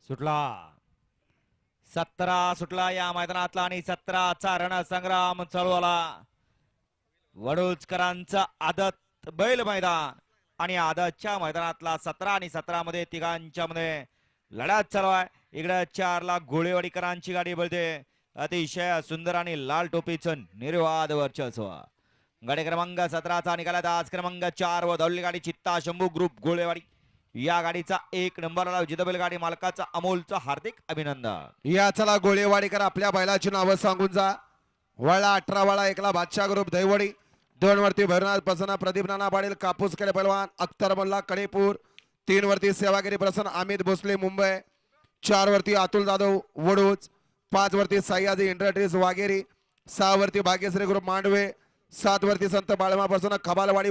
सुटला 17 सुटला या मैदानातला आणि 17चा रणसंग्राम चालू आला. वडोळकरांचा आदत बैल मैदान आणि आदतच्या मैदानातला 17 आणि 17 मध्ये तिघांच्या मध्ये लढत चालू आहे. इकडे 4 ला गोळेवाडीकरांची गाडी बोलते. अतिशय सुंदर आणि लाल टोपीचं निर्वाद वर्चस्व. गाडी क्रमांक 17चा निकालात आज क्रमांक 4 व दौडली गाडी चित्ता शंभू ग्रुप गोळेवाडी. या गाडीचा 1 नंबरला जितबेल गाडी मालकाचा अमोलचं हार्दिक अभिनंदन. या चला गोळेवाडीकर आपल्या बैलाची नावं सांगून जा. वळा 18 वाळा 1 ला बादशाह ग्रुप दहिवडी. 2 वरती भैरवनाथ प्रसन्न प्रदीप नाना पाटील कापूसकडे पैलवान अख्तर मोल्ला कडेपूर. 3 वरती सेवागिरी प्रसन्न अमित भोसले मुंबई. 4 वरती अतुल जाधव वडूज. 5 वरती सह्याद्री इंडस्ट्रीज वाघेरी. 6 वरती भाग्यश्री ग्रुप मांडवे. 7 वरती संत बाळमा प्रसन्न खबालवाडी